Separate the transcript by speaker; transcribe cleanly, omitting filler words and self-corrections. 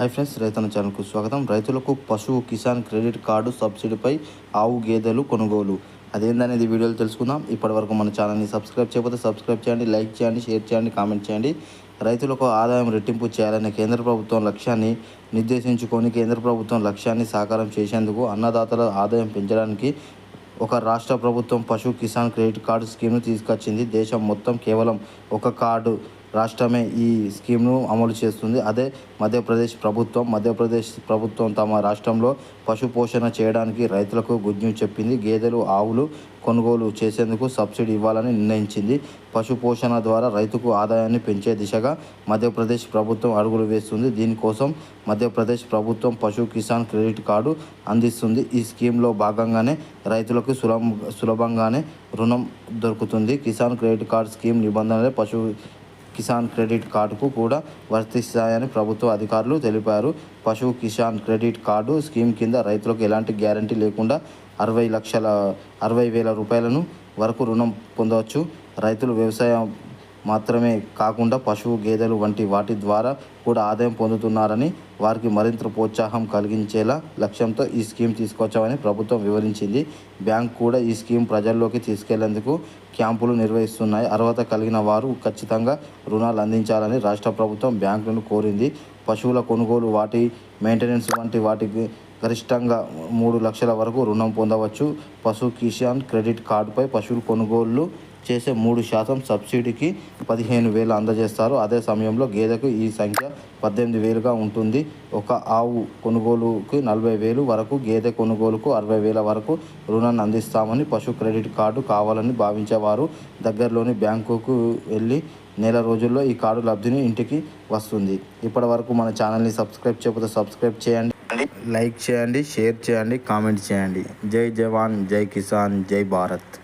Speaker 1: Hi friends, రైతన్న ఛానల్కు స్వాగతం. రైతులకు పశువు కిసాన్ క్రెడిట్ కార్డు సబ్సిడీపై ఆవు గేదెలు కొనుగోలు అదేందనేది వీడియోలో తెలుసుకుందాం. ఇప్పటివరకు మన ఛానల్ని సబ్స్క్రైబ్ చేయకపోతే సబ్స్క్రైబ్ చేయండి, లైక్ చేయండి, షేర్ చేయండి, కామెంట్ చేయండి. రైతులకు ఆదాయం రెట్టింపు చేయాలనే కేంద్ర ప్రభుత్వం లక్ష్యాన్ని నిర్దేశించుకొని కేంద్ర ప్రభుత్వం లక్ష్యాన్ని సాకారం చేసేందుకు అన్నదాతల ఆదాయం పెంచడానికి ఒక రాష్ట్ర ప్రభుత్వం పశు కిసాన్ క్రెడిట్ కార్డు స్కీమ్ను తీసుకొచ్చింది. దేశం మొత్తం కేవలం ఒక కార్డు రాష్ట్రమే ఈ స్కీమ్ను అమలు చేస్తుంది. అదే మధ్యప్రదేశ్ ప్రభుత్వం తమ రాష్ట్రంలో పశు పోషణ చేయడానికి రైతులకు గుడ్ న్యూస్ చెప్పింది. గేదెలు, ఆవులు కొనుగోలు చేసేందుకు సబ్సిడీ ఇవ్వాలని నిర్ణయించింది. పశు పోషణ ద్వారా రైతుకు ఆదాయాన్ని పెంచే దిశగా మధ్యప్రదేశ్ ప్రభుత్వం అడుగులు వేస్తుంది. దీనికోసం మధ్యప్రదేశ్ ప్రభుత్వం పశు కిసాన్ క్రెడిట్ కార్డు అందిస్తుంది. ఈ స్కీమ్లో భాగంగానే రైతులకు సులభంగానే రుణం దొరుకుతుంది. కిసాన్ క్రెడిట్ కార్డు స్కీమ్ నిబంధనలే పశు కిసాన్ క్రెడిట్ కార్డుకు కూడా వర్తిస్తాయని ప్రభుత్వ అధికారులు తెలిపారు. పశు కిసాన్ క్రెడిట్ కార్డు స్కీమ్ కింద రైతులకు ఎలాంటి గ్యారంటీ లేకుండా 60,000 రూపాయలను వరకు రుణం పొందవచ్చు. రైతులు వ్యవసాయం మాత్రమే కాకుండా పశువు, గేదెలు వంటి వాటి ద్వారా కూడా ఆదాయం పొందుతున్నారని, వారికి మరింత ప్రోత్సాహం కలిగించేలా లక్ష్యంతో ఈ స్కీమ్ తీసుకొచ్చామని ప్రభుత్వం వివరించింది. బ్యాంక్ కూడా ఈ స్కీమ్ ప్రజల్లోకి తీసుకెళ్లేందుకు క్యాంపులు నిర్వహిస్తున్నాయి. అర్హత కలిగిన వారు ఖచ్చితంగా రుణాలు అందించాలని రాష్ట్ర ప్రభుత్వం బ్యాంకులను కోరింది. పశువుల కొనుగోలు, వాటి మెయింటెనెన్స్ వంటి వాటికి గరిష్టంగా 3 లక్షల వరకు రుణం పొందవచ్చు. పశు కిసాన్ క్రెడిట్ కార్డుపై పశువులు కొనుగోళ్లు చేసే 3% సబ్సిడీకి 15,000 అందజేస్తారు. అదే సమయంలో గేదెకు ఈ సంఖ్య 18,000గా ఉంటుంది. ఒక ఆవు కొనుగోలుకు 40,000 వరకు, గేదె కొనుగోలుకు 60,000 వరకు రుణాన్ని అందిస్తామని పశు క్రెడిట్ కార్డు కావాలని భావించేవారు దగ్గరలోని బ్యాంకుకు వెళ్ళి నెల రోజుల్లో ఈ కార్డు లబ్ధిని ఇంటికి వస్తుంది. ఇప్పటి వరకు మన ఛానల్ని సబ్స్క్రైబ్ చేయకపోతే సబ్స్క్రైబ్ చేయండి, లైక్ చేయండి, షేర్ చేయండి, కామెంట్ చేయండి. జై జవాన్, జై కిసాన్, జై భారత్.